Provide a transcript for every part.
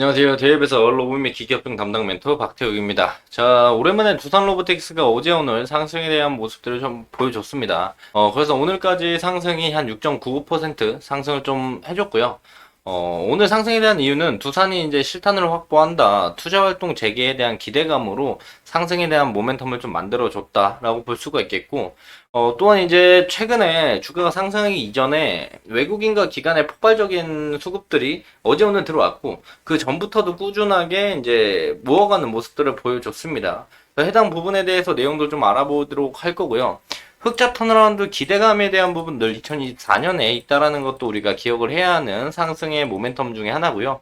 안녕하세요. 대입에서 로봇 및 기계협동 담당 멘토 박태욱입니다. 자, 오랜만에 두산 로보틱스가 어제 오늘 상승에 대한 모습들을 좀 보여줬습니다. 그래서 오늘까지 상승이 한 6.95% 상승을 좀 해줬고요. 오늘 상승에 대한 이유는 두산이 이제 실탄을 확보한다, 투자활동 재개에 대한 기대감으로 상승에 대한 모멘텀을 좀 만들어줬다라고 볼 수가 있겠고, 또한 이제 최근에 주가가 상승하기 이전에 외국인과 기관의 폭발적인 수급들이 어제 오늘 들어왔고, 그 전부터도 꾸준하게 이제 모아가는 모습들을 보여줬습니다. 해당 부분에 대해서 내용도 좀 알아보도록 할 거고요. 흑자 턴어라운드 기대감에 대한 부분들 2024년에 있다라는 것도 우리가 기억을 해야 하는 상승의 모멘텀 중에 하나고요.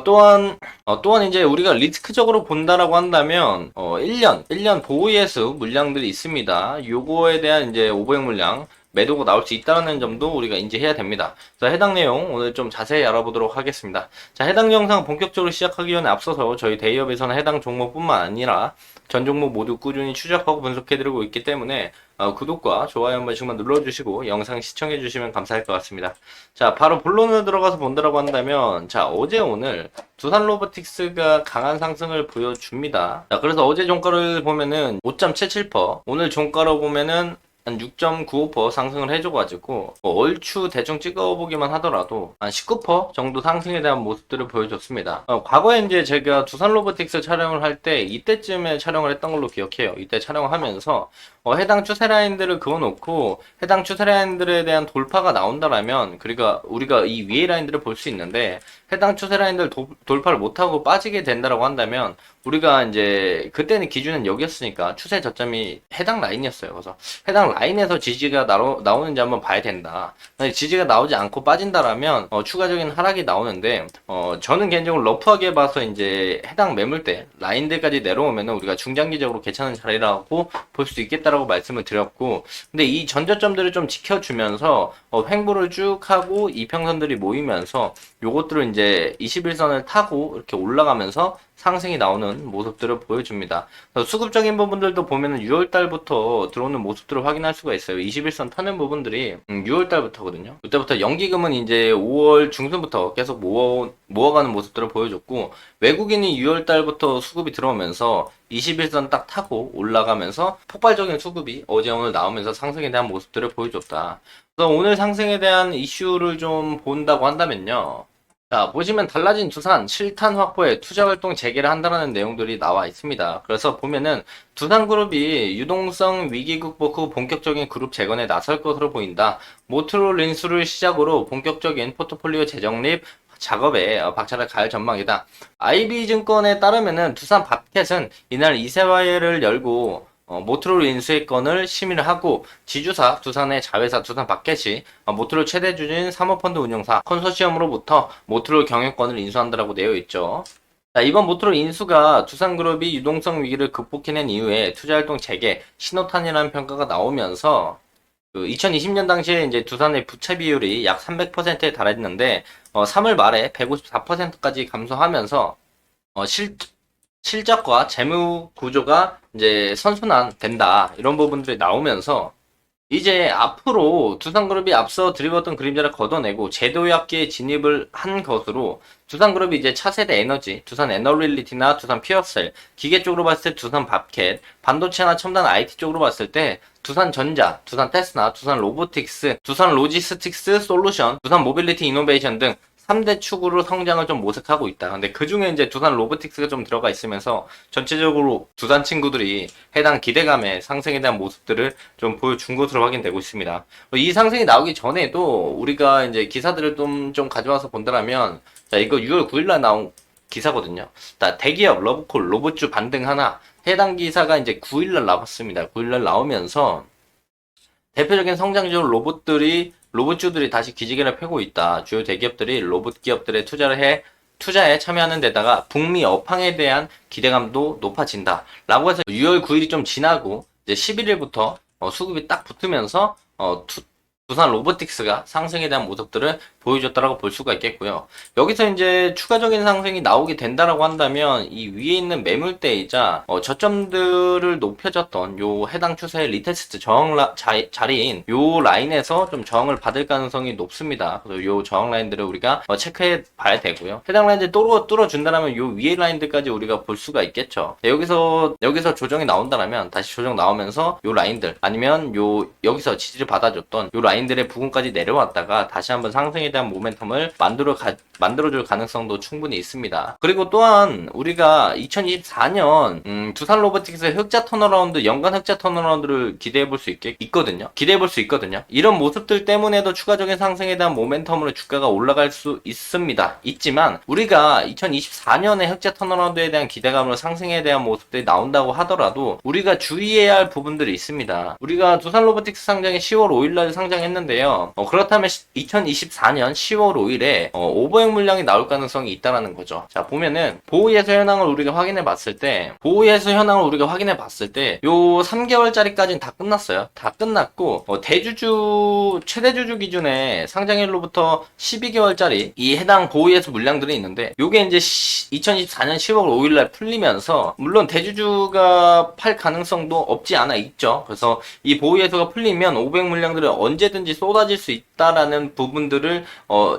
또한 이제 우리가 리스크적으로 본다라고 한다면 1년 보호 예수 물량들이 있습니다. 요거에 대한 이제 오버행 물량 매도가 나올 수 있다는 점도 우리가 인지해야 됩니다. 자, 해당 내용 오늘 좀 자세히 알아보도록 하겠습니다. 자, 해당 영상 본격적으로 시작하기 전에 앞서서 저희 데이업에서는 해당 종목뿐만 아니라 전 종목 모두 꾸준히 추적하고 분석해드리고 있기 때문에 구독과 좋아요 한 번씩만 눌러주시고 영상 시청해주시면 감사할 것 같습니다. 자, 바로 본론으로 들어가서 본다라고 한다면, 자, 어제 오늘 두산 로보틱스가 강한 상승을 보여줍니다. 자, 그래서 어제 종가를 보면은 5.77%, 오늘 종가로 보면은 한 6.95% 상승을 해줘가지고 얼추 대충 찍어보기만 하더라도 한 19% 정도 상승에 대한 모습들을 보여줬습니다. 과거에 이제 제가 두산 로보틱스 촬영을 할 때 이때쯤에 촬영을 했던 걸로 기억해요. 이때 촬영을 하면서 해당 추세 라인들을 그어놓고 해당 추세 라인들에 대한 돌파가 나온다라면, 그러니까 우리가 이 위에 라인들을 볼 수 있는데 해당 추세 라인들 돌파를 못하고 빠지게 된다라고 한다면 우리가 이제 그때는 기준은 여기였으니까 추세 저점이 해당 라인이었어요. 그래서 해당 라인에서 지지가 나오는지 한번 봐야 된다. 지지가 나오지 않고 빠진다라면 추가적인 하락이 나오는데, 저는 개인적으로 러프하게 봐서 이제 해당 매물대 라인들까지 내려오면 우리가 중장기적으로 괜찮은 자리라고 볼 수 있겠다라고 말씀을 드렸고, 근데 이 전저점들을 좀 지켜주면서 횡보를 쭉 하고 이평선들이 모이면서 요것들을 이제 21선을 타고 이렇게 올라가면서 상승이 나오는 모습들을 보여줍니다. 수급적인 부분들도 보면은 6월달부터 들어오는 모습들을 확인할 수가 있어요. 21선 타는 부분들이 6월달부터거든요. 그때부터 연기금은 이제 5월 중순부터 계속 모아가는 모습들을 보여줬고, 외국인이 6월달부터 수급이 들어오면서 21선 딱 타고 올라가면서 폭발적인 수급이 어제 오늘 나오면서 상승에 대한 모습들을 보여줬다. 그래서 오늘 상승에 대한 이슈를 좀 본다고 한다면요. 자, 보시면 달라진 두산 실탄 확보에 투자활동 재개를 한다는 내용들이 나와 있습니다. 그래서 보면은 두산그룹이 유동성 위기 극복 후 본격적인 그룹 재건에 나설 것으로 보인다. 모트로 린수를 시작으로 본격적인 포트폴리오 재정립 작업에 박차를 가할 전망이다. IB증권에 따르면은 두산 밥켓은 이날 이세화회를 열고 모트롤 인수의 건을 심의를 하고, 지주사 두산의 자회사 두산 밥켓이 모트롤 최대 주주인 사모펀드 운용사 컨소시엄으로부터 모트롤 경영권을 인수한다라고 되어 있죠. 자, 이번 모트롤 인수가 두산그룹이 유동성 위기를 극복해낸 이후에 투자활동 재개 신호탄이라는 평가가 나오면서 2020년 당시에 이제 두산의 부채 비율이 약 300%에 달했는데 3월 말에 154%까지 감소하면서 실적과 재무 구조가 이제 선순환 된다, 이런 부분들이 나오면서 이제 앞으로 두산그룹이 앞서 드리웠던 그림자를 걷어내고 제도약계에 진입을 한 것으로 두산그룹이 이제 차세대 에너지, 두산 에너릴리티나 두산 피어셀, 기계 쪽으로 봤을 때 두산 밥켓, 반도체나 첨단 IT 쪽으로 봤을 때 두산전자, 두산 테스나, 두산 로보틱스, 두산 로지스틱스 솔루션, 두산 모빌리티 이노베이션 등 3대 축으로 성장을 좀 모색하고 있다. 근데 그 중에 이제 두산 로보틱스가 좀 들어가 있으면서 전체적으로 두산 친구들이 해당 기대감의 상승에 대한 모습들을 좀 보여준 것으로 확인되고 있습니다. 이 상승이 나오기 전에도 우리가 이제 기사들을 좀 가져와서 본다면, 자, 이거 6월 9일날 나온 기사거든요. 자, 대기업 러브콜 로봇주 반등 하나, 해당 기사가 이제 9일날 나왔습니다. 9일날 나오면서 대표적인 성장주 로봇주들이 다시 기지개를 펴고 있다. 주요 대기업들이 로봇 기업들에 투자에 참여하는 데다가 북미 업황에 대한 기대감도 높아진다. 라고 해서 6월 9일이 좀 지나고 이제 11일부터 수급이 딱 붙으면서 두산 로보틱스가 상승에 대한 모습들을 보여줬다라고 볼 수가 있겠고요. 여기서 이제 추가적인 상승이 나오게 된다라고 한다면 이 위에 있는 매물대이자 저점들을 높여줬던 요 해당 추세의 리테스트 자리인 요 라인에서 좀 저항을 받을 가능성이 높습니다. 그래서 요 저항 라인들을 우리가 체크해 봐야 되고요. 해당 라인들 뚫어준다면 요 위에 라인들까지 우리가 볼 수가 있겠죠. 여기서 조정이 나온다면 다시 조정 나오면서 요 라인들 아니면 여기서 지지를 받아줬던 요 라인들의 부분까지 내려왔다가 다시 한번 상승에 대한 모멘텀을 만들어줄 가능성도 충분히 있습니다. 그리고 또한 우리가 2024년 두산 로보틱스의 흑자 턴어라운드, 연간 흑자 턴어라운드를 기대해 볼 수 있거든요. 이런 모습들 때문에도 추가적인 상승에 대한 모멘텀으로 주가가 올라갈 수 있지만 우리가 2024년에 흑자 턴어라운드에 대한 기대감으로 상승에 대한 모습들이 나온다고 하더라도 우리가 주의해야 할 부분들이 있습니다. 우리가 두산 로보틱스 상장이 10월 5일날 상장했는데요. 그렇다면 2024년 10월 5일에 오버행 물량이 나올 가능성이 있다는 거죠. 자, 보면은 보호예수 현황을 우리가 확인해 봤을 때 요 3개월짜리까지는 다 끝났어요. 다 끝났고 최대 주주 기준에 상장일로부터 12개월짜리 이 해당 보호예수 물량들이 있는데 요게 이제 2024년 10월 5일날 풀리면서 물론 대주주가 팔 가능성도 없지 않아 있죠. 그래서 이 보호예수가 풀리면 500 물량들은 언제든지 쏟아질 수 있다라는 부분들을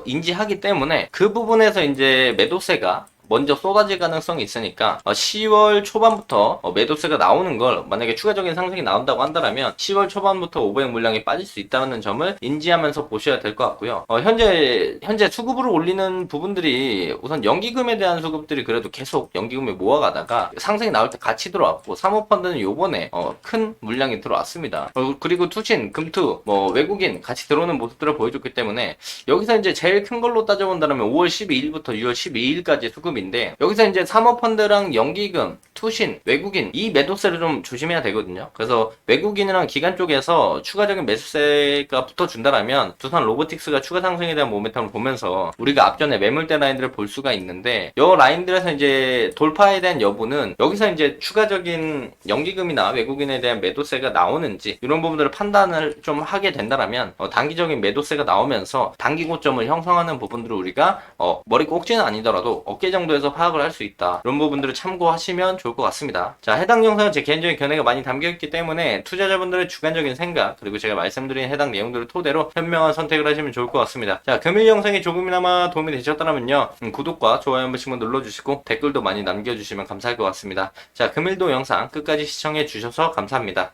인지하기 때문에 그 부분에서 이제 매도세가 먼저 쏟아질 가능성이 있으니까 10월 초반부터 매도세가 나오는 걸 만약에 추가적인 상승이 나온다고 한다면 10월 초반부터 500 물량이 빠질 수 있다는 점을 인지하면서 보셔야 될 것 같고요. 현재 수급으로 올리는 부분들이 우선 연기금에 대한 수급들이 그래도 계속 연기금을 모아가다가 상승이 나올 때 같이 들어왔고 사모펀드는 요번에 큰 물량이 들어왔습니다. 그리고 투신, 금투, 외국인 같이 들어오는 모습들을 보여줬기 때문에 여기서 이제 제일 큰 걸로 따져본다면 5월 12일부터 6월 12일까지 수급 인데 여기서 이제 사모펀드랑 연기금, 투신, 외국인 이 매도세를 좀 조심해야 되거든요. 그래서 외국인이랑 기관 쪽에서 추가적인 매수세가 붙어준다라면 두산 로보틱스가 추가 상승에 대한 모멘텀을 보면서 우리가 앞전에 매물대 라인들을 볼 수가 있는데 이 라인들에서 이제 돌파에 대한 여부는 여기서 이제 추가적인 연기금이나 외국인에 대한 매도세가 나오는지 이런 부분들을 판단을 좀 하게 된다라면 단기적인 매도세가 나오면서 단기 고점을 형성하는 부분들을 우리가 머리 꼭지는 아니더라도 어깨 정도에서 파악을 할 수 있다. 이런 부분들을 참고하시면 좋을 것 같습니다. 자, 해당 영상은 제 개인적인 견해가 많이 담겨있기 때문에 투자자분들의 주관적인 생각 그리고 제가 말씀드린 해당 내용들을 토대로 현명한 선택을 하시면 좋을 것 같습니다. 자, 금일 영상이 조금이나마 도움이 되셨다면요 구독과 좋아요 한 번씩만 눌러주시고 댓글도 많이 남겨주시면 감사할 것 같습니다. 자, 금일도 영상 끝까지 시청해 주셔서 감사합니다.